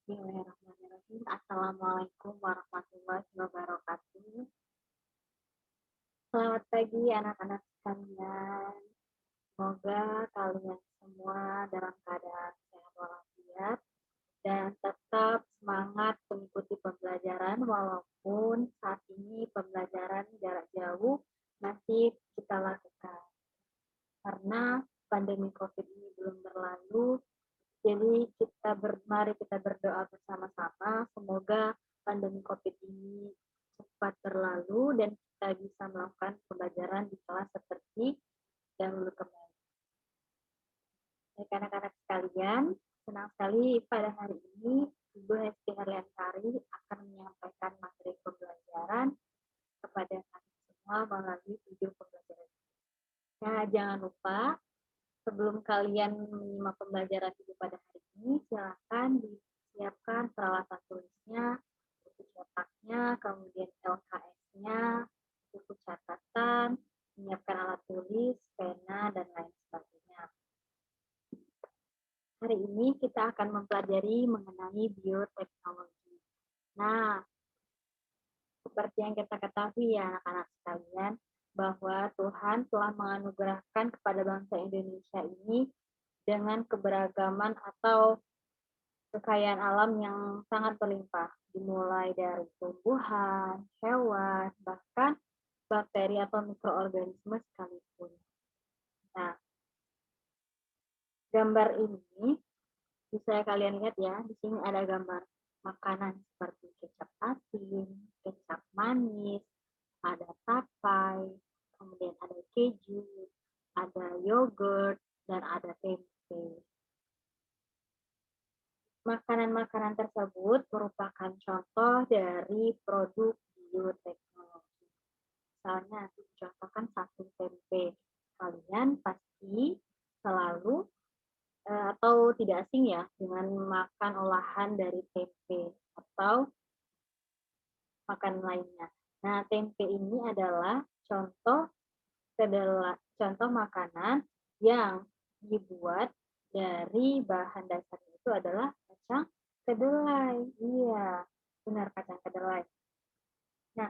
Bismillahirrahmanirrahim. Assalamualaikum warahmatullahi wabarakatuh. Selamat pagi anak-anak sekalian. Semoga kalian semua dalam keadaan sehat walafiat dan tetap semangat mengikuti pembelajaran walaupun saat ini pembelajaran jarak jauh masih kita lakukan. Karena pandemi COVID ini belum berlalu, jadi mari kita berdoa bersama-sama, semoga pandemi COVID ini cepat berlalu dan kita bisa melakukan pembelajaran di kelas seperti dahulu kemarin. Baik anak-anak sekalian, senang sekali pada hari ini Ibu Hesti Harliantari akan menyampaikan materi pembelajaran kepada kami semua melalui video pembelajaran. Nah, jangan lupa sebelum kalian menyimak pembelajaran Ibu pada hari ini, silakan disiapkan peralatan tulisnya, buku cetaknya, kemudian LKS-nya, buku catatan, menyiapkan alat tulis, pena, dan lain sebagainya. Hari ini kita akan mempelajari mengenai bioteknologi. Nah, seperti yang kita ketahui ya anak-anak sekalian, bahwa Tuhan telah menganugerahkan kepada bangsa Indonesia ini dengan keberagaman atau kekayaan alam yang sangat berlimpah, dimulai dari tumbuhan, hewan, bahkan bakteri atau mikroorganisme sekalipun. Nah, gambar ini bisa kalian lihat ya, di sini ada gambar makanan seperti kecap asin, kecap manis, ada tapai, kemudian ada keju, ada yogurt, dan ada tempe. Makanan-makanan tersebut merupakan contoh dari produk bioteknologi. Misalnya, dicontohkan satu tempe. Kalian pasti selalu atau tidak asing ya dengan makan olahan dari tempe atau makanan lainnya. Nah, tempe ini adalah contoh makanan yang dibuat dari bahan dasarnya itu adalah kacang kedelai. Iya, benar kacang kedelai. Nah,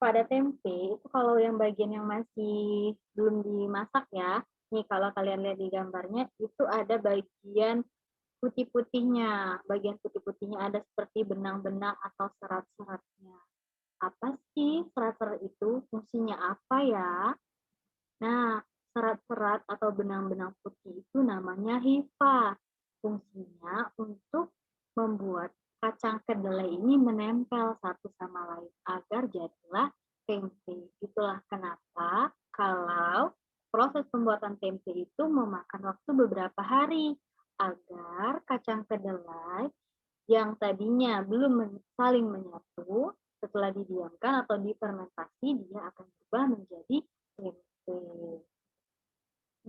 pada tempe itu kalau yang bagian yang masih belum dimasak ya, nih kalau kalian lihat di gambarnya itu ada bagian putih-putihnya. Bagian putih-putihnya ada seperti benang-benang atau serat-seratnya. Apa sih serat-serat itu? Fungsinya apa ya? Nah, serat-serat atau benang-benang putih itu namanya hifa. Fungsinya untuk membuat kacang kedelai ini menempel satu sama lain agar jadilah tempe. Itulah kenapa kalau proses pembuatan tempe itu memakan waktu beberapa hari agar kacang kedelai yang tadinya belum saling menyatu setelah didiamkan atau difermentasi dia akan berubah menjadi tempe.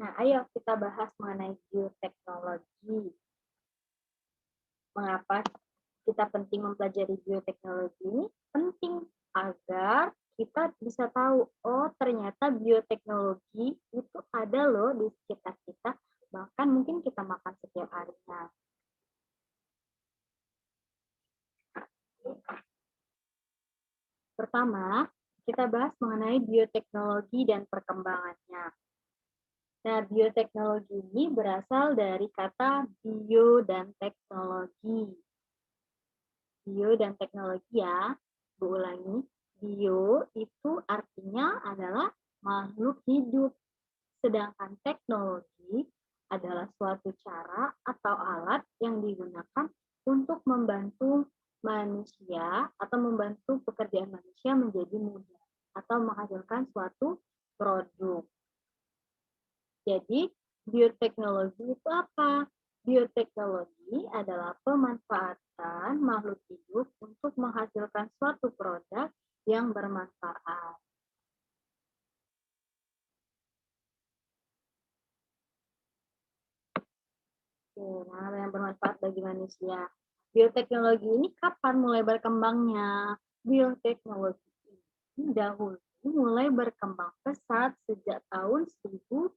Nah, ayo kita bahas mengenai bioteknologi. Mengapa kita penting mempelajari bioteknologi ini? Penting agar kita bisa tahu, oh ternyata bioteknologi itu ada loh di sekitar kita, bahkan mungkin kita makan setiap harinya. Pertama, kita bahas mengenai bioteknologi dan perkembangannya. Nah, bioteknologi ini berasal dari kata bio dan teknologi. Bio dan teknologi ya, Bu ulangi. Bio itu artinya adalah makhluk hidup, sedangkan teknologi adalah suatu cara atau alat yang digunakan untuk membantu manusia atau membantu pekerjaan manusia menjadi mudah atau menghasilkan suatu produk. Jadi, bioteknologi itu apa? Bioteknologi adalah pemanfaatan makhluk hidup untuk menghasilkan suatu produk yang bermanfaat. Nah, yang bermanfaat bagi manusia. Bioteknologi ini kapan mulai berkembangnya? Bioteknologi ini dahulu mulai berkembang pesat sejak tahun 1857.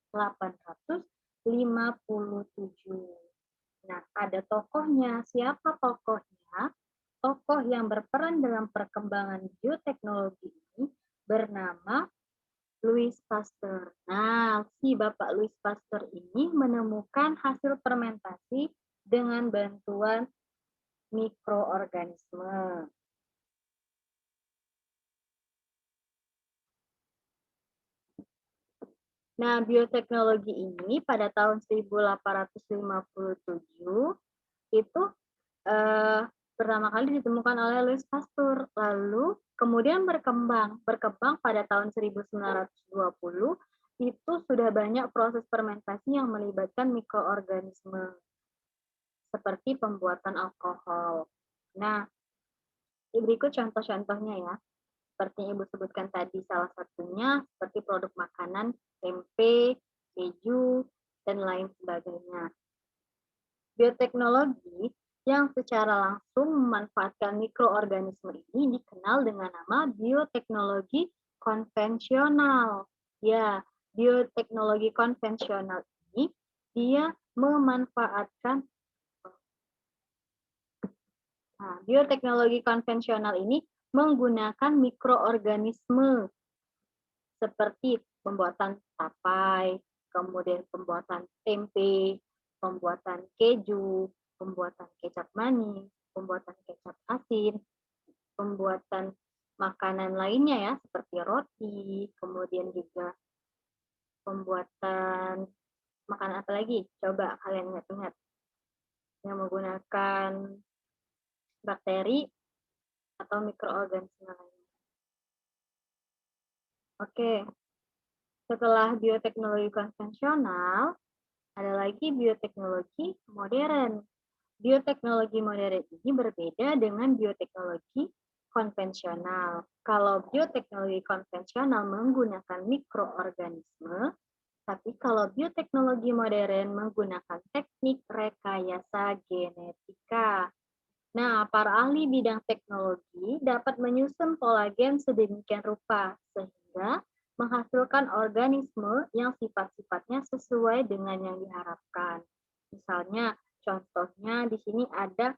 Nah, ada tokohnya. Siapa tokohnya? Tokoh yang berperan dalam perkembangan bioteknologi ini bernama Louis Pasteur. Nah, si Bapak Louis Pasteur ini menemukan hasil fermentasi dengan bantuan mikroorganisme. Nah, bioteknologi ini pada tahun 1857 itu eh, pertama kali ditemukan oleh Louis Pasteur. Lalu kemudian berkembang pada tahun 1920 itu sudah banyak proses fermentasi yang melibatkan mikroorganisme seperti pembuatan alkohol. Nah, berikut contoh-contohnya ya. Seperti yang Ibu sebutkan tadi, salah satunya seperti produk makanan, tempe, keju, dan lain sebagainya. Bioteknologi yang secara langsung memanfaatkan mikroorganisme ini dikenal dengan nama bioteknologi konvensional. Ya, bioteknologi konvensional ini dia memanfaatkan bioteknologi konvensional ini menggunakan mikroorganisme seperti pembuatan tapai, kemudian pembuatan tempe, pembuatan keju, pembuatan kecap manis, pembuatan kecap asin, pembuatan makanan lainnya ya, seperti roti, kemudian juga pembuatan makanan apa lagi? Coba kalian ingat-ingat. Yang menggunakan bakteri atau mikroorganisme lainnya. Oke, setelah bioteknologi konvensional, ada lagi bioteknologi modern. Bioteknologi modern ini berbeda dengan bioteknologi konvensional. Kalau bioteknologi konvensional menggunakan mikroorganisme, tapi kalau bioteknologi modern menggunakan teknik rekayasa genetika. Nah, para ahli bidang teknologi dapat menyusun pola gen sedemikian rupa sehingga menghasilkan organisme yang sifat-sifatnya sesuai dengan yang diharapkan. Misalnya, contohnya di sini ada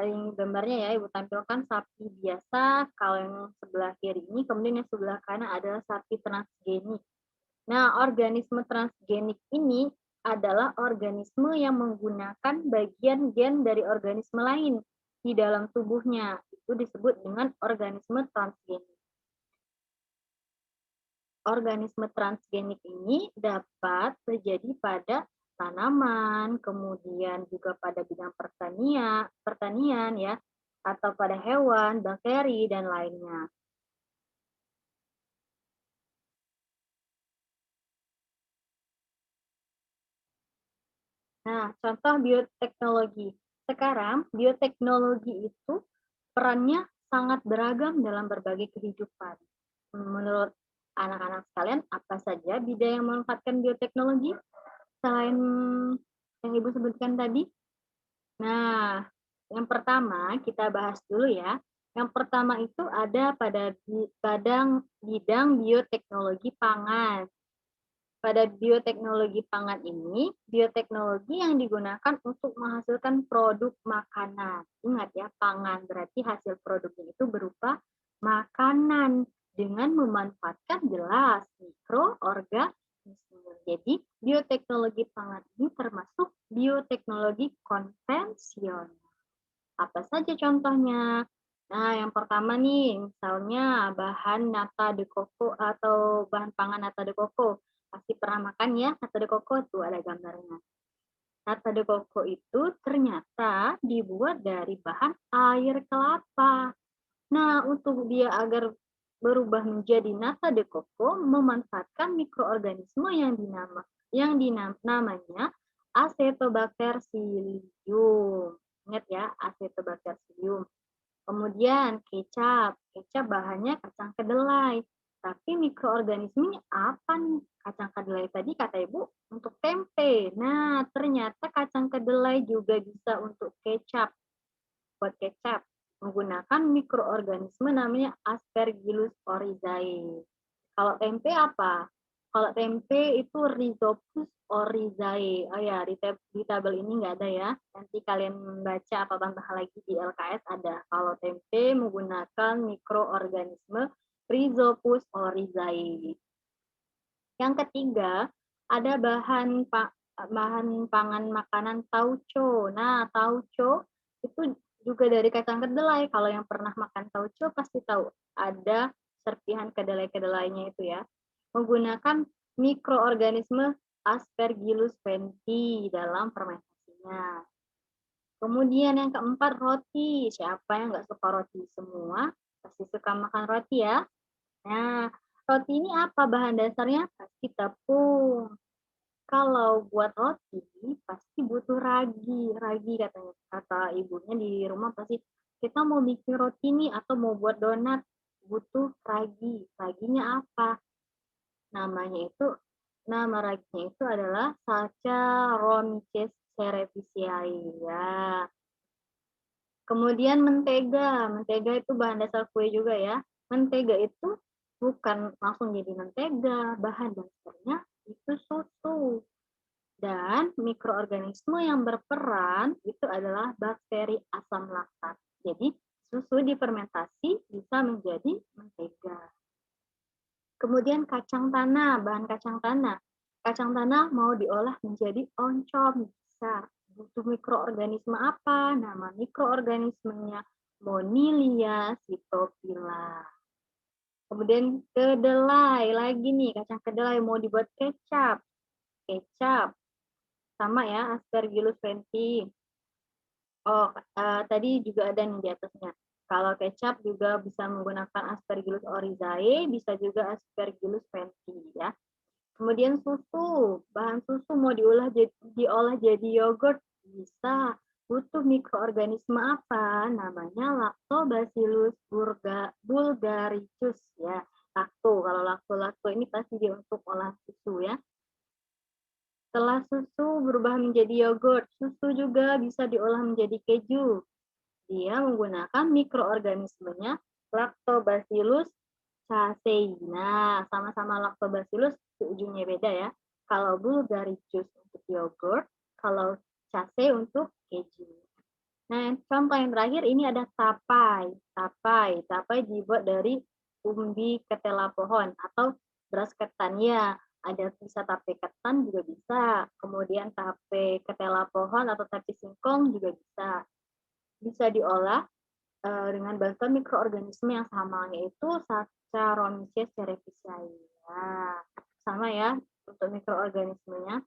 yang gambarnya ya, Ibu tampilkan sapi biasa, kalau yang sebelah kiri ini, kemudian yang sebelah kanan adalah sapi transgenik. Nah, organisme transgenik ini adalah organisme yang menggunakan bagian gen dari organisme lain di dalam tubuhnya. Itu disebut dengan organisme transgenik. Organisme transgenik ini dapat terjadi pada tanaman, kemudian juga pada bidang pertanian ya, atau pada hewan, bakteri, dan lainnya. Nah, contoh bioteknologi. Sekarang, bioteknologi itu perannya sangat beragam dalam berbagai kehidupan. Menurut anak-anak sekalian, apa saja bidang yang memanfaatkan bioteknologi selain yang Ibu sebutkan tadi? Nah, yang pertama kita bahas dulu ya. Yang pertama itu ada pada bidang bioteknologi pangan. Pada bioteknologi pangan ini, bioteknologi yang digunakan untuk menghasilkan produk makanan. Ingat ya, pangan berarti hasil produknya itu berupa makanan dengan memanfaatkan jelas mikroorganisme. Jadi, bioteknologi pangan ini termasuk bioteknologi konvensional. Apa saja contohnya? Nah, yang pertama nih, misalnya bahan nata de coco atau bahan pangan nata de coco. Pasti pernah makan ya, nata de coco tuh ada gambarnya. Nata de coco itu ternyata dibuat dari bahan air kelapa. Nah, untuk dia agar berubah menjadi nata de coco memanfaatkan mikroorganisme yang namanya Acetobacter psyllium. Ingat ya, Acetobacter psyllium. Kemudian kecap. Kecap bahannya kacang kedelai. Tapi mikroorganismenya apa nih? Kacang kedelai tadi kata Ibu untuk tempe. Nah, ternyata kacang kedelai juga bisa untuk kecap. Buat kecap menggunakan mikroorganisme namanya Aspergillus oryzae. Kalau tempe apa? Kalau tempe itu Rhizopus oryzae. Oh ya, di tabel ini nggak ada ya. Nanti kalian baca atau tambah lagi di LKS ada. Kalau tempe menggunakan mikroorganisme Rhizopus oryzae. Yang ketiga, ada bahan pangan makanan tauco. Nah, tauco itu juga dari kacang kedelai. Kalau yang pernah makan tauco pasti tahu ada serpihan kedelai-kedelainya itu ya. Menggunakan mikroorganisme Aspergillus venti dalam fermentasinya. Kemudian yang keempat, roti. Siapa yang nggak suka roti? Semua pasti suka makan roti ya. Nah, roti ini apa bahan dasarnya? Pasti tepung. Kalau buat roti, pasti butuh ragi. Ragi katanya, kata ibunya di rumah pasti, kita mau bikin roti nih atau mau buat donat, butuh ragi. Raginya apa? Nama raginya itu adalah Saccharomyces cerevisiae. Ya. Kemudian mentega. Mentega itu bahan dasar kue juga ya. Mentega itu bukan langsung jadi mentega. Bahan dasarnya itu susu. Dan mikroorganisme yang berperan itu adalah bakteri asam laktat. Jadi susu difermentasi bisa menjadi mentega. Kemudian kacang tanah, bahan kacang tanah. Kacang tanah mau diolah menjadi oncom, bisa. Butuh mikroorganisme apa? Nama mikroorganismenya Monilia cytophila. Kemudian kedelai, lagi nih kacang kedelai mau dibuat kecap. Kecap, sama ya, Aspergillus venti. Oh, tadi juga ada nih di atasnya. Kalau kecap juga bisa menggunakan Aspergillus oryzae, bisa juga Aspergillus venti ya. Kemudian susu, bahan susu mau diolah jadi yogurt bisa. Butuh mikroorganisme apa? Namanya Lactobacillus bulgaricus ya. Kalau lakto ini pasti dia untuk olah susu ya. Setelah susu berubah menjadi yogurt, susu juga bisa diolah menjadi keju. Dia menggunakan mikroorganismenya Lactobacillus casei. Nah, sama-sama Lactobacillus, ujungnya beda ya. Kalau Bulgaricus untuk yogurt, kalau casei untuk keju. Nah, contoh yang terakhir ini ada tapai. Tapai dibuat dari umbi ketela pohon atau beras ketan ya. Ada bisa tape ketan juga bisa. Kemudian tape ketela pohon atau tape singkong juga bisa. Bisa diolah dengan bantuan mikroorganisme yang sama, yaitu Saccharomyces cerevisiae. Nah, sama ya untuk mikroorganismenya.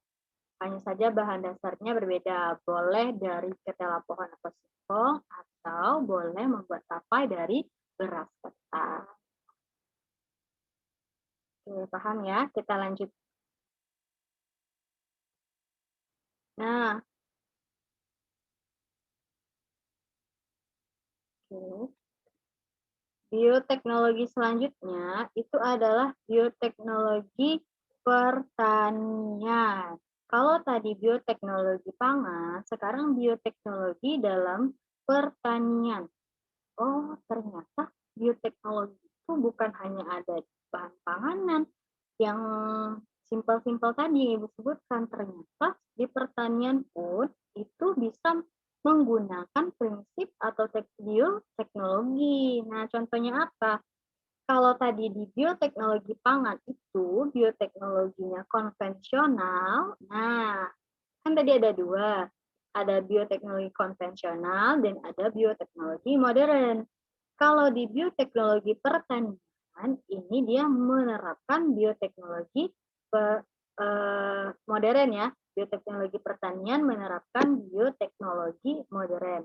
Hanya saja bahan dasarnya berbeda. Boleh dari ketela pohon atau singkong, atau boleh membuat tapai dari beras ketan. Oke, paham ya? Kita lanjut. Nah, oke. Bioteknologi selanjutnya itu adalah bioteknologi pertanian. Kalau tadi bioteknologi pangan, sekarang bioteknologi dalam pertanian. Oh, ternyata bioteknologi itu bukan hanya ada bahan panganan yang simpel-simpel tadi yang Ibu sebutkan. Ternyata di pertanian pun itu bisa menggunakan prinsip atau bioteknologi. Nah, contohnya apa? Kalau tadi di bioteknologi pangan itu bioteknologinya konvensional. Nah, kan tadi ada dua. Ada bioteknologi konvensional dan ada bioteknologi modern. Kalau di bioteknologi pertanian, ini dia menerapkan bioteknologi modern ya. Bioteknologi pertanian menerapkan bioteknologi modern.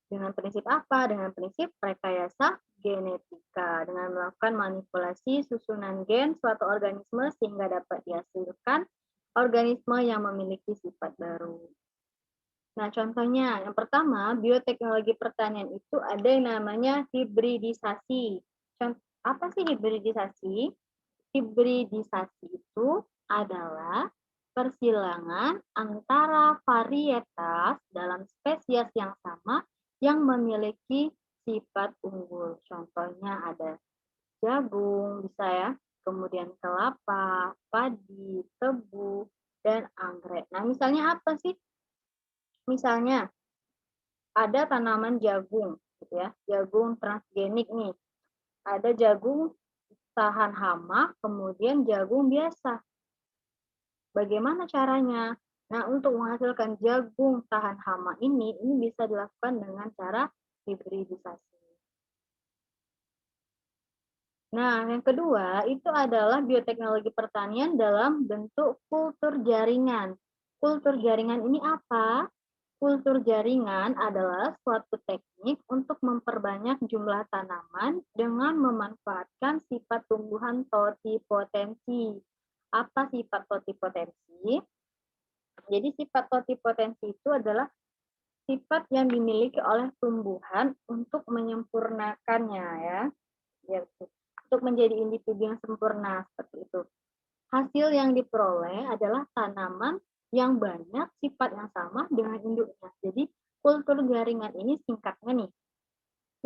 Dengan prinsip apa? Dengan prinsip rekayasa genetika. Dengan melakukan manipulasi susunan gen suatu organisme sehingga dapat dihasilkan organisme yang memiliki sifat baru. Nah, contohnya, yang pertama, bioteknologi pertanian itu ada yang namanya hibridisasi. Apa sih hibridisasi? Hibridisasi itu adalah persilangan antara varietas dalam spesies yang sama yang memiliki sifat unggul. Contohnya ada jagung, bisa ya, kemudian kelapa, padi, tebu, dan anggrek. Nah, misalnya apa sih? Misalnya ada tanaman jagung, gitu ya, jagung transgenik nih. Ada jagung tahan hama, kemudian jagung biasa. Bagaimana caranya? Nah, untuk menghasilkan jagung tahan hama ini bisa dilakukan dengan cara hibridisasi. Nah, yang kedua itu adalah bioteknologi pertanian dalam bentuk kultur jaringan. Kultur jaringan ini apa? Kultur jaringan adalah suatu teknik untuk memperbanyak jumlah tanaman dengan memanfaatkan sifat tumbuhan totipotensi. Apa sifat totipotensi? Jadi sifat totipotensi itu adalah sifat yang dimiliki oleh tumbuhan untuk menyempurnakannya ya. Untuk menjadi individu yang sempurna seperti itu. Hasil yang diperoleh adalah tanaman yang banyak sifat yang sama dengan induknya. Jadi kultur jaringan ini singkatnya nih,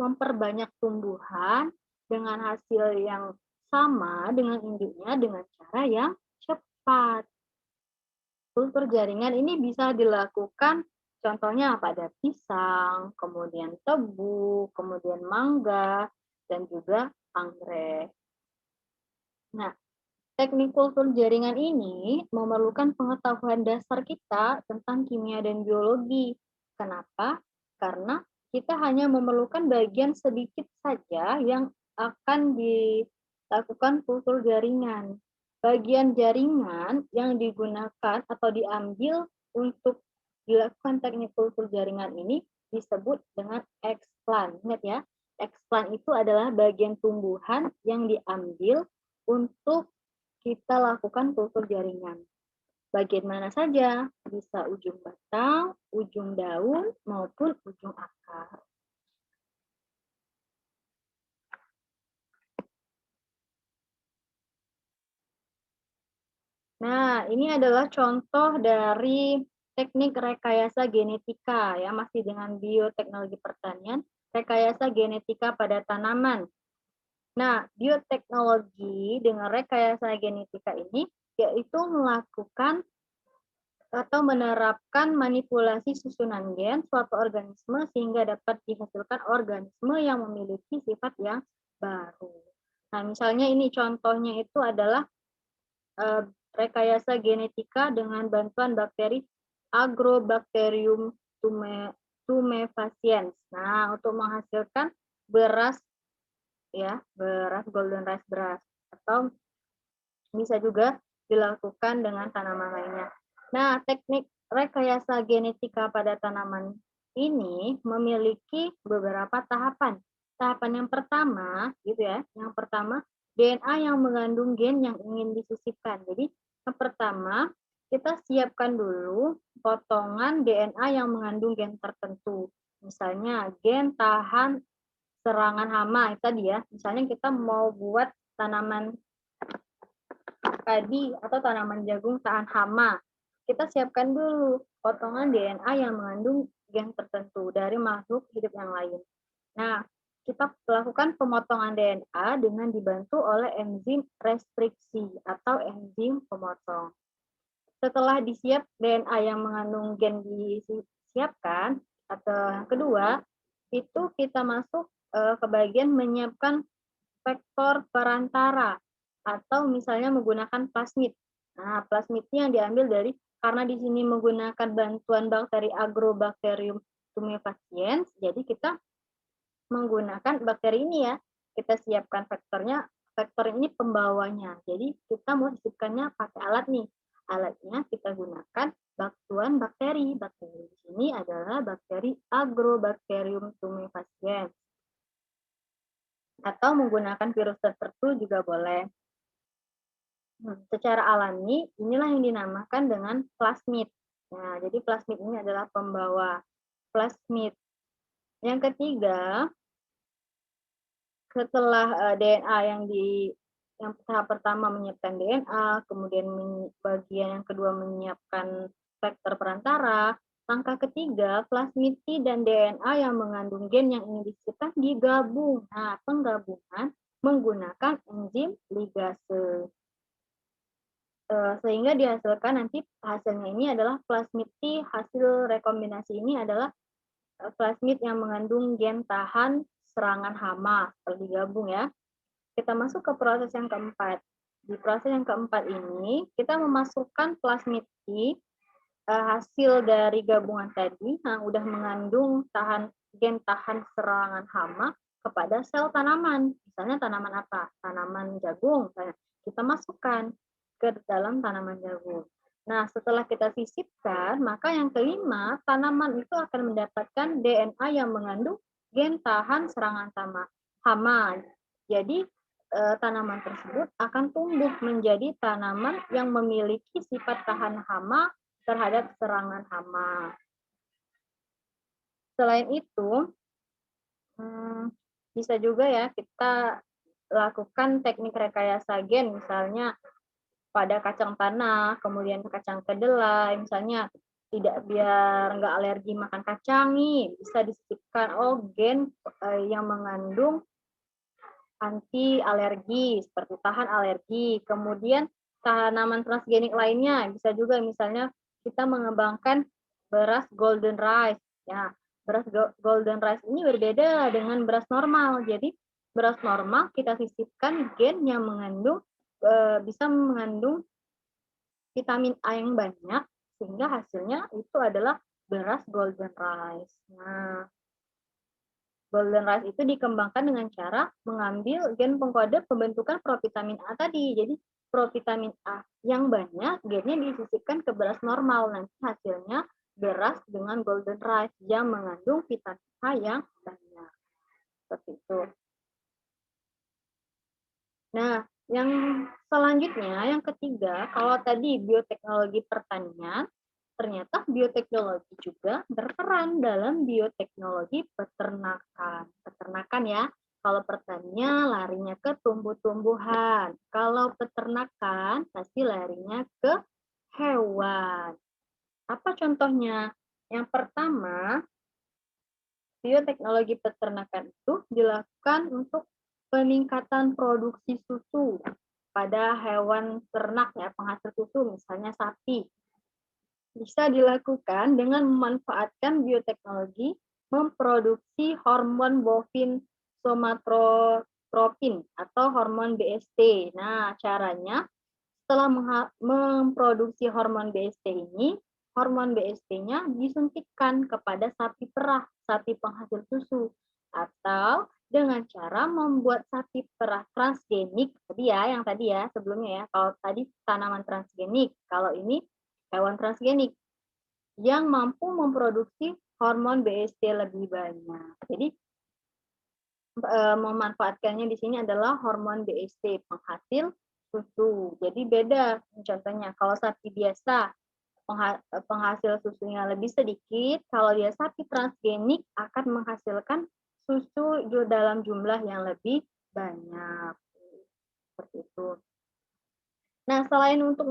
memperbanyak tumbuhan dengan hasil yang sama dengan induknya dengan cara yang cepat. Kultur jaringan ini bisa dilakukan contohnya pada pisang, kemudian tebu, kemudian mangga, dan juga anggrek. Nah, teknik kultur jaringan ini memerlukan pengetahuan dasar kita tentang kimia dan biologi. Kenapa? Karena kita hanya memerlukan bagian sedikit saja yang akan dilakukan kultur jaringan. Bagian jaringan yang digunakan atau diambil untuk dilakukan teknik kultur jaringan ini disebut dengan explant. Ingat ya, explant itu adalah bagian tumbuhan yang diambil untuk kita lakukan kultur jaringan. Bagian mana saja? Bisa ujung batang, ujung daun, maupun ujung akar. Nah, ini adalah contoh dari teknik rekayasa genetika ya, masih dengan bioteknologi pertanian, rekayasa genetika pada tanaman. Nah, bioteknologi dengan rekayasa genetika ini yaitu melakukan atau menerapkan manipulasi susunan gen suatu organisme sehingga dapat dihasilkan organisme yang memiliki sifat yang baru. Nah, misalnya ini contohnya itu adalah rekayasa genetika dengan bantuan bakteri Agrobacterium tumefaciens. Nah, untuk menghasilkan beras ya, beras golden rice beras atau bisa juga dilakukan dengan tanaman lainnya. Nah, teknik rekayasa genetika pada tanaman ini memiliki beberapa tahapan. Tahapan yang pertama, gitu ya, yang pertama DNA yang mengandung gen yang ingin disisipkan. Jadi, yang pertama kita siapkan dulu potongan DNA yang mengandung gen tertentu. Misalnya gen tahan serangan hama, itu tadi ya. Misalnya kita mau buat tanaman padi atau tanaman jagung tahan hama. Kita siapkan dulu potongan DNA yang mengandung gen tertentu dari makhluk hidup yang lain. Nah, kita lakukan pemotongan DNA dengan dibantu oleh enzim restriksi atau enzim pemotong. Setelah disiap DNA yang mengandung gen disiapkan, atau yang kedua, itu kita masuk ke bagian menyiapkan vektor perantara atau misalnya menggunakan plasmid. Nah, plasmid ini yang diambil dari karena di sini menggunakan bantuan bakteri Agrobacterium tumefaciens, jadi kita menggunakan bakteri ini ya. Kita siapkan vektornya, vektor ini pembawanya. Jadi kita mau sisipkannya pakai alat nih. Alatnya kita gunakan bantuan bakteri. Bakteri di sini adalah bakteri Agrobacterium tumefaciens. Atau menggunakan virus tertentu juga boleh. Secara alami, inilah yang dinamakan dengan plasmid. Nah, jadi plasmid ini adalah pembawa plasmid. Yang ketiga, setelah DNA yang tahap pertama menyiapkan DNA, kemudian bagian yang kedua menyiapkan vektor perantara, langkah ketiga, plasmid dan DNA yang mengandung gen yang ingin disisipkan digabung. Nah, penggabungan menggunakan enzim ligase. Sehingga dihasilkan nanti hasilnya ini adalah plasmid T. Hasil rekombinasi ini adalah plasmid yang mengandung gen tahan serangan hama. Kalau digabung ya. Kita masuk ke proses yang keempat. Di proses yang keempat ini, kita memasukkan plasmid T hasil dari gabungan tadi yang udah mengandung gen tahan serangan hama kepada sel tanaman. Misalnya tanaman apa? Tanaman jagung. Kita masukkan ke dalam tanaman jagung. Nah, setelah kita sisipkan, maka yang kelima, tanaman itu akan mendapatkan DNA yang mengandung gen tahan serangan hama. Jadi, tanaman tersebut akan tumbuh menjadi tanaman yang memiliki sifat tahan hama terhadap serangan hama. Selain itu, bisa juga ya kita lakukan teknik rekayasa gen, misalnya pada kacang tanah, kemudian kacang kedelai, misalnya biar nggak alergi makan kacang nih, bisa disisipkan gen yang mengandung anti alergi, seperti tahan alergi. Kemudian tanaman transgenik lainnya bisa juga misalnya kita mengembangkan beras golden rice. Ya, beras golden rice ini berbeda dengan beras normal. Jadi beras normal kita sisipkan gen yang bisa mengandung vitamin A yang banyak sehingga hasilnya itu adalah beras golden rice. Nah, golden rice itu dikembangkan dengan cara mengambil gen pengkode pembentukan provitamin A tadi. Jadi provitamin A yang banyak gennya disisipkan ke beras normal. Nanti hasilnya beras dengan golden rice yang mengandung vitamin A yang banyak. Seperti itu. Nah, yang selanjutnya, yang ketiga, kalau tadi bioteknologi pertanian, ternyata bioteknologi juga berperan dalam bioteknologi peternakan. Peternakan ya, kalau pertanian larinya ke tumbuh-tumbuhan. Kalau peternakan pasti larinya ke hewan. Apa contohnya? Yang pertama, bioteknologi peternakan itu dilakukan untuk peningkatan produksi susu pada hewan ternak ya, penghasil susu, misalnya sapi. Bisa dilakukan dengan memanfaatkan bioteknologi memproduksi hormon bovin somatotropin atau hormon BST. Nah, caranya setelah memproduksi hormon BST ini, hormon BST-nya disuntikkan kepada sapi perah, sapi penghasil susu, atau dengan cara membuat sapi perah transgenik, yang tadi ya sebelumnya ya, kalau tadi tanaman transgenik, kalau ini hewan transgenik yang mampu memproduksi hormon BST lebih banyak. Jadi memanfaatkannya di sini adalah hormon BST penghasil susu. Jadi beda contohnya kalau sapi biasa penghasil susunya lebih sedikit, kalau dia sapi transgenik akan menghasilkan susu dalam jumlah yang lebih banyak. Seperti itu. Nah, selain untuk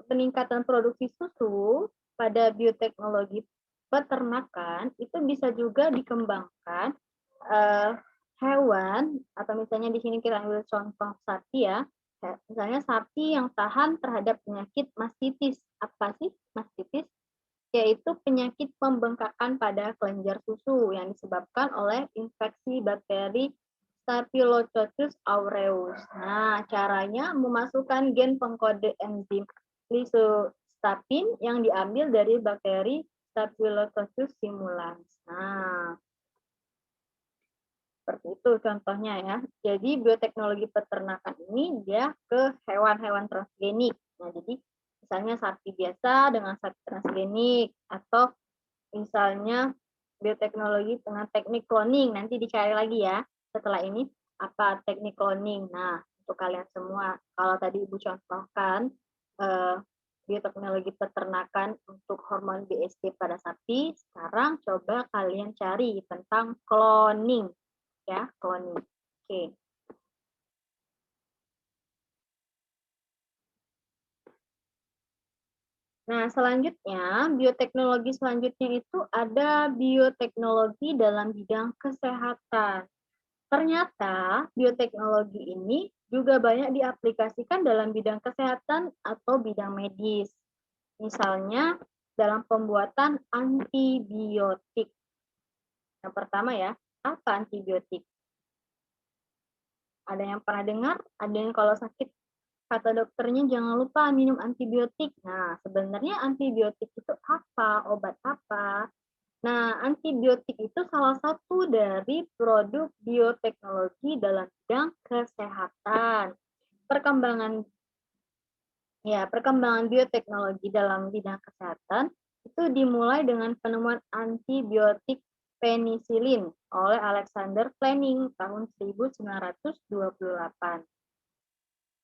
peningkatan produksi susu pada bioteknologi peternakan, itu bisa juga dikembangkan hewan, atau misalnya di sini kita ambil contoh sapi ya, misalnya sapi yang tahan terhadap penyakit mastitis. Apa sih mastitis? Yaitu penyakit pembengkakan pada kelenjar susu yang disebabkan oleh infeksi bakteri Staphylococcus aureus. Nah, caranya memasukkan gen pengkode enzim lysostapin yang diambil dari bakteri Staphylococcus simulans. Nah, seperti itu contohnya ya. Jadi bioteknologi peternakan ini dia ke hewan-hewan transgenik. Nah, jadi misalnya sapi biasa dengan sapi transgenik, atau misalnya bioteknologi dengan teknik cloning. Nanti dicari lagi ya setelah ini apa teknik cloning. Nah, untuk kalian semua, kalau tadi Ibu contohkan bioteknologi peternakan untuk hormon BST pada sapi, sekarang coba kalian cari tentang cloning. Ya, cloning. Oke. Nah, selanjutnya, bioteknologi selanjutnya itu ada bioteknologi dalam bidang kesehatan. Ternyata bioteknologi ini juga banyak diaplikasikan dalam bidang kesehatan atau bidang medis. Misalnya dalam pembuatan antibiotik. Yang pertama ya, apa antibiotik? Ada yang pernah dengar? Ada yang kalau sakit kata dokternya jangan lupa minum antibiotik. Nah, sebenarnya antibiotik itu apa? Obat apa? Nah, antibiotik itu salah satu dari produk bioteknologi dalam bidang kesehatan. Perkembangan perkembangan bioteknologi dalam bidang kesehatan itu dimulai dengan penemuan antibiotik penisilin oleh Alexander Fleming tahun 1928.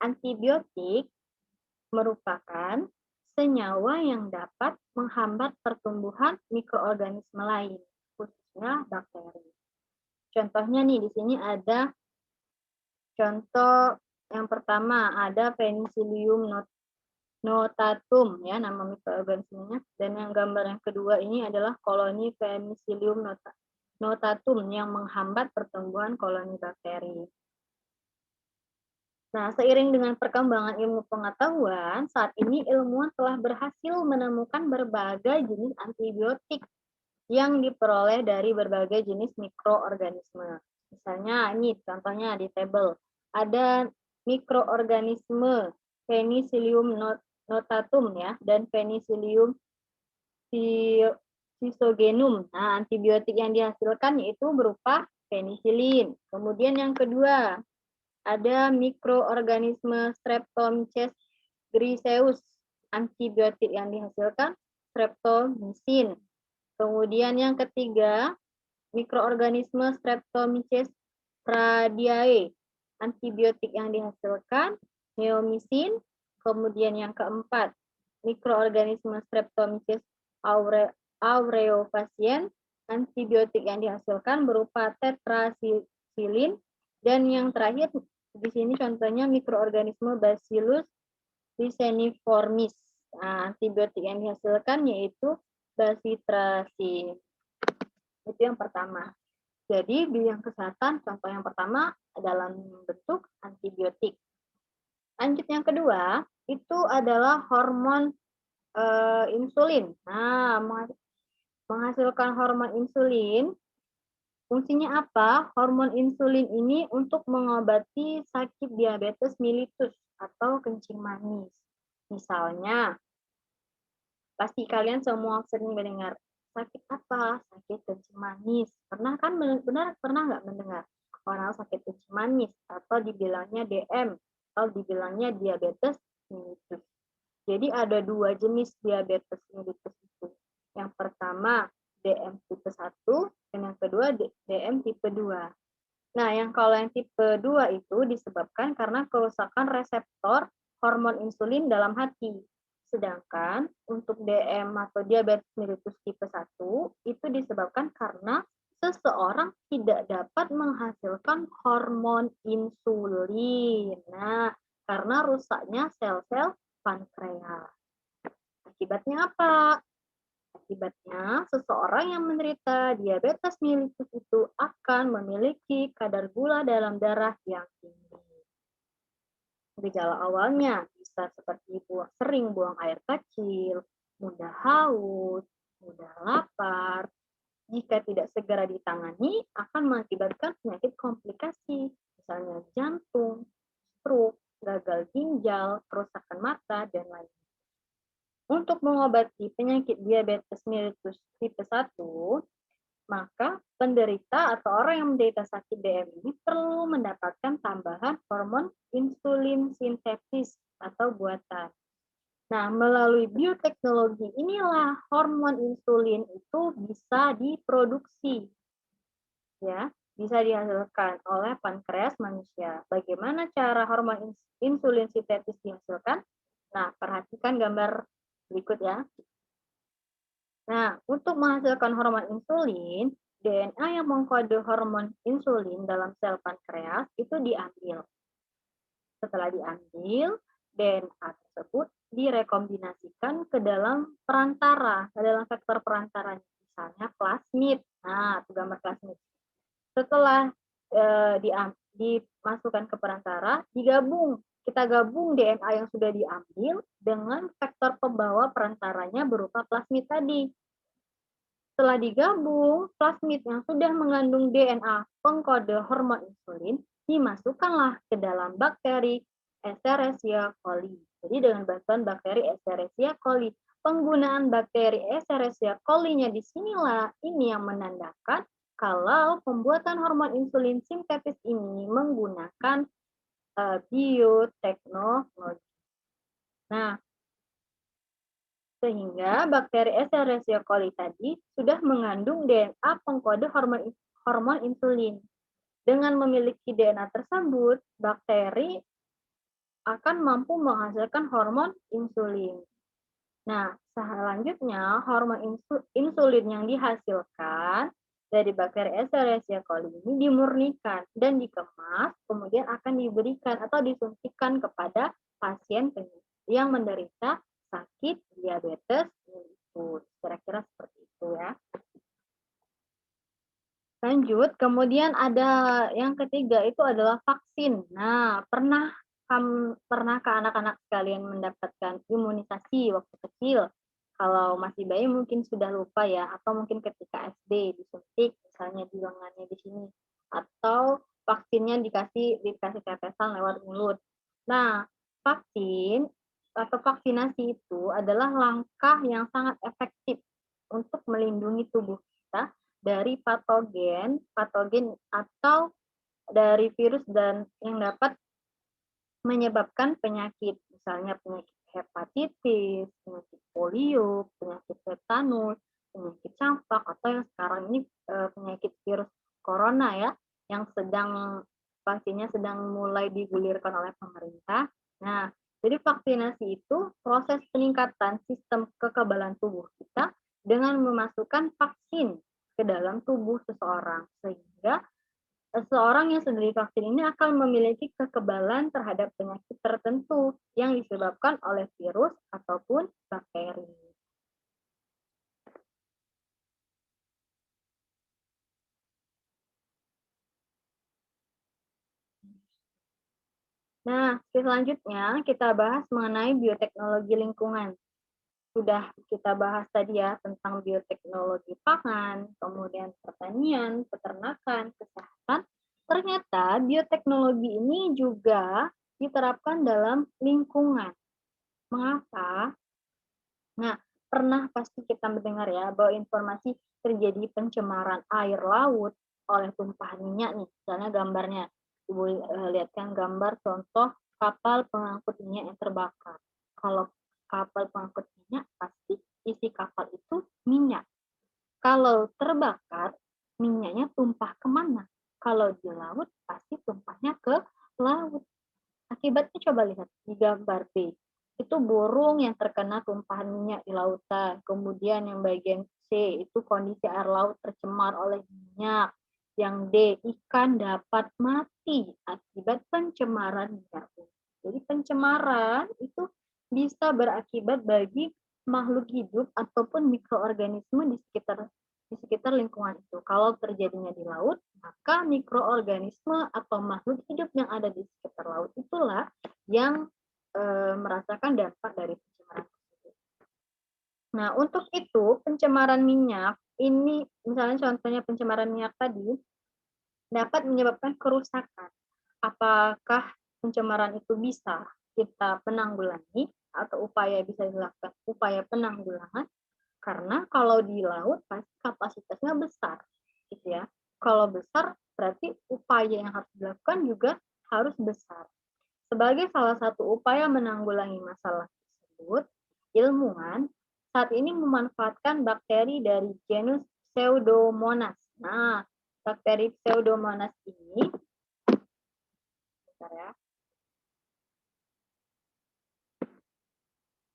Antibiotik merupakan senyawa yang dapat menghambat pertumbuhan mikroorganisme lain, khususnya bakteri. Contohnya nih di sini ada contoh yang pertama ada Penicillium notatum ya nama mikroorganismenya, dan yang gambar yang kedua ini adalah koloni Penicillium notatum yang menghambat pertumbuhan koloni bakteri. Nah, seiring dengan perkembangan ilmu pengetahuan, saat ini ilmuwan telah berhasil menemukan berbagai jenis antibiotik yang diperoleh dari berbagai jenis mikroorganisme. Misalnya ini contohnya di tabel, ada mikroorganisme Penicillium notatum ya dan Penicillium schizogenum. Nah, antibiotik yang dihasilkan yaitu berupa penisilin. Kemudian yang kedua, ada mikroorganisme Streptomyces griseus. Antibiotik yang dihasilkan streptomycin. Kemudian yang ketiga, mikroorganisme Streptomyces radiae. Antibiotik yang dihasilkan neomycin. Kemudian yang keempat, mikroorganisme Streptomyces aureofaciens. Antibiotik yang dihasilkan berupa tetrasilin. Dan yang terakhir di sini contohnya mikroorganisme Bacillus riciniformis. Nah, antibiotik yang dihasilkan yaitu bacitracin. Itu yang pertama. Jadi bidang kesehatan contoh yang pertama dalam bentuk antibiotik. Lanjut yang kedua itu adalah hormon insulin. Nah, menghasilkan hormon insulin fungsinya apa? Hormon insulin ini untuk mengobati sakit diabetes mellitus atau kencing manis. Misalnya, pasti kalian semua sering mendengar sakit apa? Sakit kencing manis. Pernah kan pernah nggak mendengar orang sakit kencing manis atau dibilangnya DM atau dibilangnya diabetes mellitus. Jadi ada dua jenis diabetes mellitus itu. Yang pertama DM tipe 1 dan yang kedua DM tipe 2. Nah, kalau yang tipe 2 itu disebabkan karena kerusakan reseptor hormon insulin dalam hati. Sedangkan untuk DM atau diabetes mellitus tipe 1 itu disebabkan karena seseorang tidak dapat menghasilkan hormon insulin. Nah, karena rusaknya sel-sel pankreas. Akibatnya apa? Akibatnya, seseorang yang menderita diabetes mellitus itu akan memiliki kadar gula dalam darah yang tinggi. Gejala awalnya bisa seperti sering buang air kecil, mudah haus, mudah lapar. Jika tidak segera ditangani, akan mengakibatkan penyakit komplikasi, misalnya jantung, stroke, gagal ginjal, kerusakan mata, dan lainnya. Untuk mengobati penyakit diabetes mellitus tipe 1, maka penderita atau orang yang menderita sakit DM ini perlu mendapatkan tambahan hormon insulin sintetis atau buatan. Nah, melalui bioteknologi inilah hormon insulin itu bisa diproduksi. Ya, bisa dihasilkan oleh pankreas manusia. Bagaimana cara hormon insulin sintetis dihasilkan? Nah, perhatikan gambar berikut ya. Nah, untuk menghasilkan hormon insulin, DNA yang mengkode hormon insulin dalam sel pankreas itu diambil. Setelah diambil, DNA tersebut direkombinasikan ke dalam perantara, ke dalam vektor perantara, misalnya plasmid. Nah, itu gambar plasmid. Setelah dimasukkan ke perantara, kita gabung DNA yang sudah diambil dengan faktor pembawa perantaranya berupa plasmid tadi. Setelah digabung, plasmid yang sudah mengandung DNA pengkode hormon insulin dimasukkanlah ke dalam bakteri Escherichia coli. Jadi dengan bantuan bakteri Escherichia coli, penggunaan bakteri Escherichia coli-nya di sinilah ini yang menandakan kalau pembuatan hormon insulin sintetis ini menggunakan bioteknologi. Nah, sehingga bakteri Escherichia coli tadi sudah mengandung DNA pengkode hormon insulin. Dengan memiliki DNA tersebut, bakteri akan mampu menghasilkan hormon insulin. Nah, selanjutnya hormon insulin yang dihasilkan dari bakteri Escherichia coli ini dimurnikan dan dikemas, kemudian akan diberikan atau disuntikan kepada pasien yang menderita sakit diabetes mellitus. Kira-kira seperti itu ya. Lanjut, kemudian ada yang ketiga itu adalah vaksin. Nah, pernahkah anak-anak sekalian mendapatkan imunisasi waktu kecil? Kalau masih bayi mungkin sudah lupa ya, atau mungkin ketika SD disuntik, misalnya di lengannya di sini, atau vaksinnya dikasih tetesan lewat mulut. Nah, vaksin atau vaksinasi itu adalah langkah yang sangat efektif untuk melindungi tubuh kita dari patogen atau dari virus dan yang dapat menyebabkan penyakit, misalnya penyakit hepatitis, penyakit polio, penyakit tetanus, penyakit campak, atau yang sekarang ini penyakit virus corona ya, yang vaksinnya sedang mulai digulirkan oleh pemerintah. Nah, jadi vaksinasi itu proses peningkatan sistem kekebalan tubuh kita dengan memasukkan vaksin ke dalam tubuh seseorang, sehingga seseorang yang sudah divaksin ini akan memiliki kekebalan terhadap penyakit tertentu yang disebabkan oleh virus ataupun bakteri. Nah, selanjutnya kita bahas mengenai bioteknologi lingkungan. Sudah kita bahas tadi ya tentang bioteknologi pangan, kemudian pertanian, peternakan, kesehatan. Ternyata bioteknologi ini juga diterapkan dalam lingkungan. Mengapa? Nah, pernah pasti kita mendengar ya bahwa informasi terjadi pencemaran air laut oleh tumpahan minyak nih. Misalnya gambarnya, Ibu lihatkan gambar contoh kapal pengangkut minyak yang terbakar. Kalau kapal pengangkut minyak, pasti isi kapal itu minyak. Kalau terbakar, minyaknya tumpah kemana? Kalau di laut, pasti tumpahnya ke laut. Akibatnya coba lihat di gambar B. Itu burung yang terkena tumpahan minyak di lautan. Kemudian yang bagian C itu kondisi air laut tercemar oleh minyak. Yang D, ikan dapat mati akibat pencemaran minyak. Jadi pencemaran itu bisa berakibat bagi makhluk hidup ataupun mikroorganisme di sekitar lingkungan itu. Kalau terjadinya di laut, maka mikroorganisme atau makhluk hidup yang ada di sekitar laut itulah yang merasakan dampak dari pencemaran tersebut. Nah, untuk itu pencemaran minyak ini, misalnya contohnya pencemaran minyak tadi, dapat menyebabkan kerusakan. Apakah pencemaran itu bisa kita penanggulangi atau bisa dilakukan upaya penanggulangan? Karena kalau di laut pasti kapasitasnya besar, gitu ya. Kalau besar berarti upaya yang harus dilakukan juga harus besar. Sebagai salah satu upaya menanggulangi masalah tersebut, ilmuwan saat ini memanfaatkan bakteri dari genus Pseudomonas. Nah, bakteri Pseudomonas ini, bentar ya.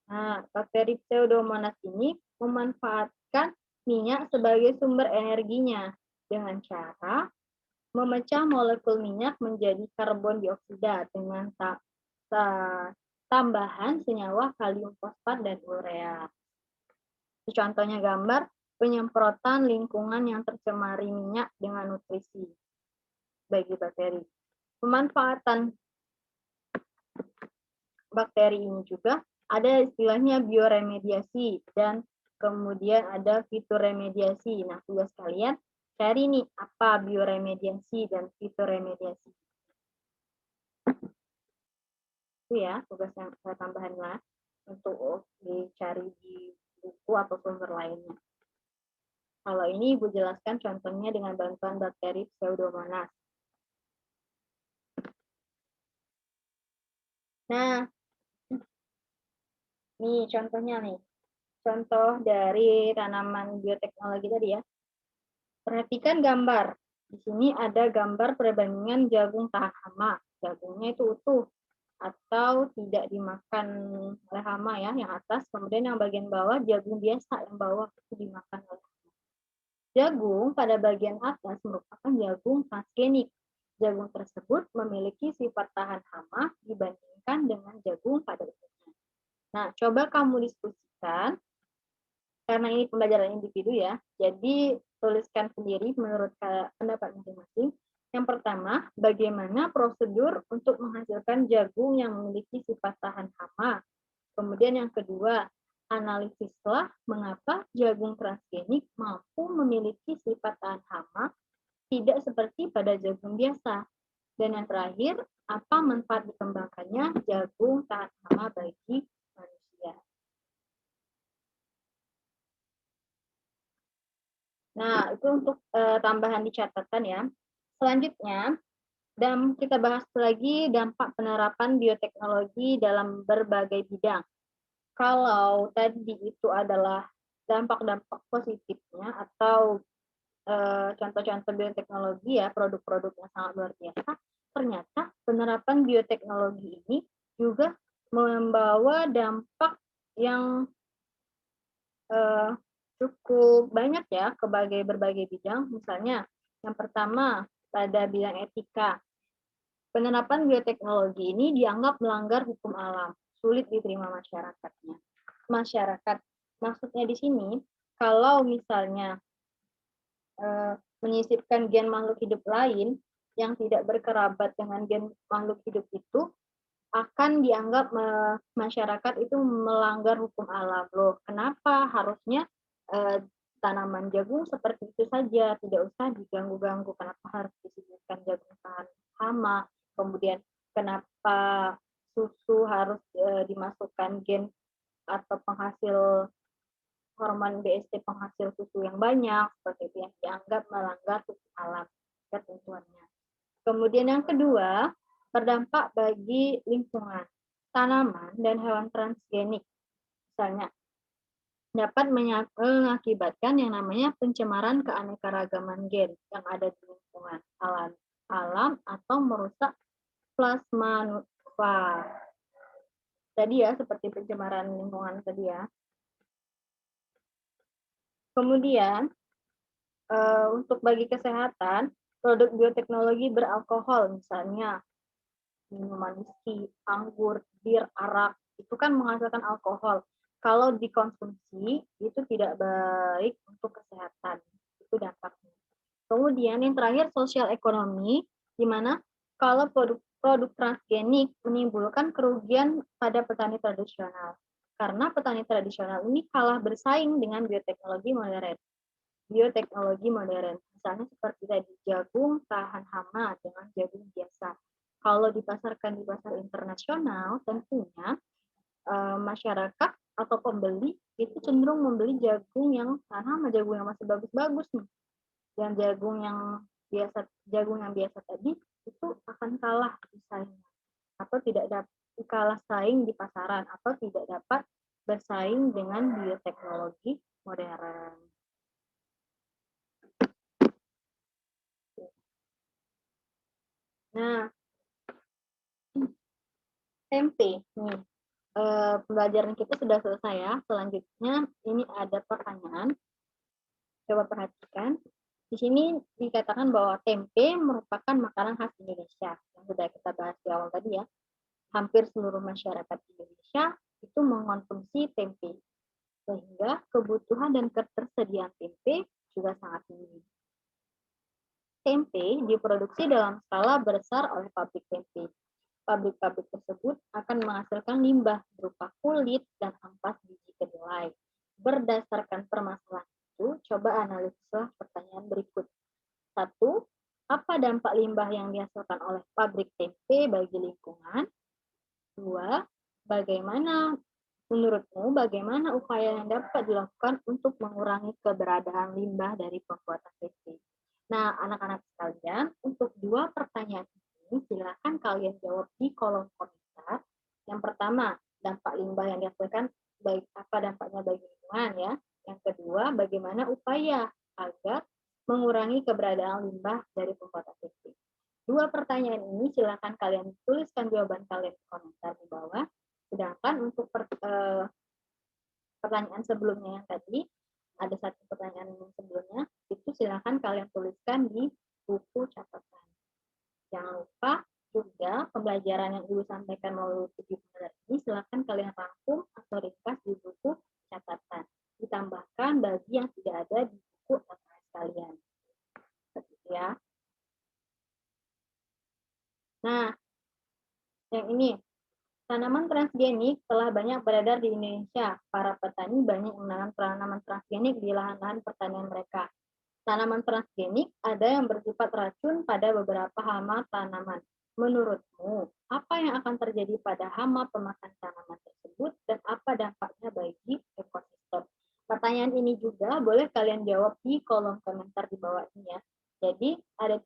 Nah, bakteri Pseudomonas ini memanfaatkan minyak sebagai sumber energinya dengan cara memecah molekul minyak menjadi karbon dioksida dengan tambahan senyawa kalium fosfat dan urea. Contohnya gambar penyemprotan lingkungan yang tercemari minyak dengan nutrisi. bagi bakteri. Pemanfaatan bakteri ini juga ada istilahnya bioremediasi dan kemudian ada fitoremediasi. Nah, tugas kalian cari nih apa bioremediasi dan fitoremediasi. Itu ya tugas yang tambahannya untuk dicari di buku atau sumber lainnya. Kalau ini Ibu jelaskan contohnya dengan bantuan bakteri Pseudomonas. Nah, nih contohnya nih. Contoh dari tanaman bioteknologi tadi ya. Perhatikan gambar. Di sini ada gambar perbandingan jagung tahan hama. Jagungnya itu utuh atau tidak dimakan oleh hama ya, yang atas. Kemudian yang bagian bawah jagung biasa, yang bawah itu dimakan oleh hama. Jagung pada bagian atas merupakan jagung transgenik. Jagung tersebut memiliki sifat tahan hama dibandingkan dengan jagung pada umumnya. Nah, coba kamu diskusikan karena ini pembelajaran individu ya, jadi tuliskan sendiri menurut pendapat masing-masing. Yang pertama, bagaimana prosedur untuk menghasilkan jagung yang memiliki sifat tahan hama. Kemudian yang kedua, analisislah mengapa jagung transgenik mampu memiliki sifat tahan hama tidak seperti pada jagung biasa. Dan yang terakhir, apa manfaat dikembangkannya jagung tahan hama bagi manusia. Nah, itu untuk tambahan di catatan ya. Selanjutnya, kita bahas lagi dampak penerapan bioteknologi dalam berbagai bidang. Kalau tadi itu adalah dampak-dampak positifnya atau contoh-contoh bioteknologi ya, produk-produk yang sangat luar biasa, ternyata penerapan bioteknologi ini juga membawa dampak yang cukup banyak ya ke berbagai bidang. Misalnya, yang pertama pada bidang etika. Penerapan bioteknologi ini dianggap melanggar hukum alam, sulit diterima masyarakatnya. Masyarakat, maksudnya di sini, kalau misalnya menyisipkan gen makhluk hidup lain yang tidak berkerabat dengan gen makhluk hidup itu, akan dianggap masyarakat itu melanggar hukum alam. Loh, kenapa harusnya tanaman jagung seperti itu saja, tidak usah diganggu-ganggu, kenapa harus disebutkan jagung tahan hama, kemudian kenapa susu harus dimasukkan gen atau penghasil hormon BST penghasil susu yang banyak, seperti itu yang dianggap melanggar hukum alam ketentuannya. Kemudian yang kedua, berdampak bagi lingkungan. Tanaman dan hewan transgenik, misalnya, dapat mengakibatkan yang namanya pencemaran keanekaragaman gen yang ada di lingkungan alam atau merusak plasma nutfa. Tadi ya, seperti pencemaran lingkungan tadi ya. Kemudian, untuk bagi kesehatan, produk bioteknologi beralkohol, misalnya minuman whisky, anggur, bir, arak, itu kan menghasilkan alkohol. Kalau dikonsumsi, itu tidak baik untuk kesehatan. Itu dampaknya. Kemudian yang terakhir, sosial ekonomi, di mana kalau produk transgenik menimbulkan kerugian pada petani tradisional. Karena petani tradisional ini kalah bersaing dengan bioteknologi modern. Misalnya seperti tadi jagung tahan hama dengan jagung biasa. Kalau dipasarkan di pasar internasional, tentunya masyarakat atau pembeli itu cenderung membeli jagung yang tahan hama, jagung yang masih bagus-bagus nih. Dan jagung yang biasa tadi itu akan kalah bersaing atau tidak dapat kalah saing di pasaran atau tidak dapat bersaing dengan bioteknologi modern. Nah, tempe nih. Pembelajaran kita sudah selesai ya. Selanjutnya ini ada pertanyaan. Coba perhatikan. Di sini dikatakan bahwa tempe merupakan makanan khas Indonesia. Yang sudah kita bahas di awal tadi ya. Hampir seluruh masyarakat Indonesia itu mengkonsumsi tempe. Sehingga kebutuhan dan ketersediaan tempe juga sangat tinggi. tempe diproduksi dalam skala besar oleh pabrik tempe. Pabrik-pabrik tersebut akan menghasilkan limbah berupa kulit dan ampas biji kedelai. Berdasarkan permasalahan itu, coba analisislah pertanyaan berikut. 1. Apa dampak limbah yang dihasilkan oleh pabrik tempe bagi lingkungan? 2. Bagaimana upaya yang dapat dilakukan untuk mengurangi keberadaan limbah dari pembuatan tempe? Nah, anak-anak sekalian, untuk dua pertanyaan ini silakan kalian jawab di kolom komentar. Yang pertama, dampak limbah yang dihasilkan baik apa dampaknya bagi lingkungan ya. Yang kedua, bagaimana upaya agar mengurangi keberadaan limbah dari pembuatan tempe. Dua pertanyaan ini silakan kalian tuliskan jawaban kalian di komentar di bawah. Sedangkan untuk pertanyaan sebelumnya yang tadi, ada satu pertanyaan sebelumnya, itu silakan kalian tuliskan di buku catatan. Jangan lupa juga pembelajaran yang Ibu sampaikan melalui video pembelajaran ini silakan kalian rangkum atau ringkas di buku catatan. Ditambahkan bagi yang tidak ada di buku LKS kalian. Seperti itu ya. Nah, yang ini, tanaman transgenik telah banyak beredar di Indonesia. Para petani banyak menanam tanaman transgenik di lahan-lahan pertanian mereka. Tanaman transgenik ada yang bersifat racun pada beberapa hama tanaman. Menurutmu, apa yang akan terjadi pada hama pemakan tanaman tersebut dan apa dampaknya bagi ekosistem? Pertanyaan ini juga boleh kalian jawab di kolom komentar di bawah ini ya. Jadi ada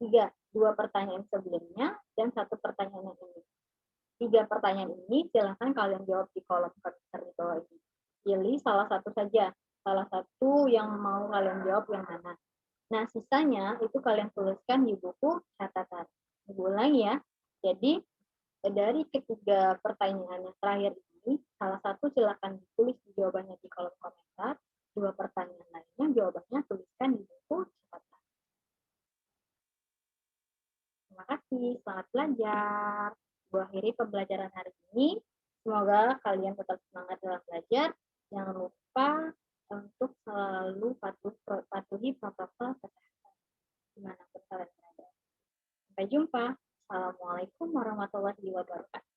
dua pertanyaan sebelumnya dan satu pertanyaan yang ini. 3 pertanyaan ini silahkan kalian jawab di kolom komentar di bawah ini. Pilih salah satu saja, salah satu yang mau kalian jawab yang mana. Nah, sisanya itu kalian tuliskan di buku catatan. Ibu ulangi ya. Jadi, dari ketiga pertanyaan yang terakhir ini, salah satu silakan ditulis di jawabannya di kolom komentar. Dua pertanyaan lainnya jawabannya tuliskan di buku catatan. Terima kasih, selamat belajar. Ibu akhiri pembelajaran hari ini. Semoga kalian tetap semangat dalam belajar. Jangan lupa untuk selalu patuhi protokol kesehatan dimanapun kalian berada. Sampai jumpa. Assalamualaikum warahmatullahi wabarakatuh.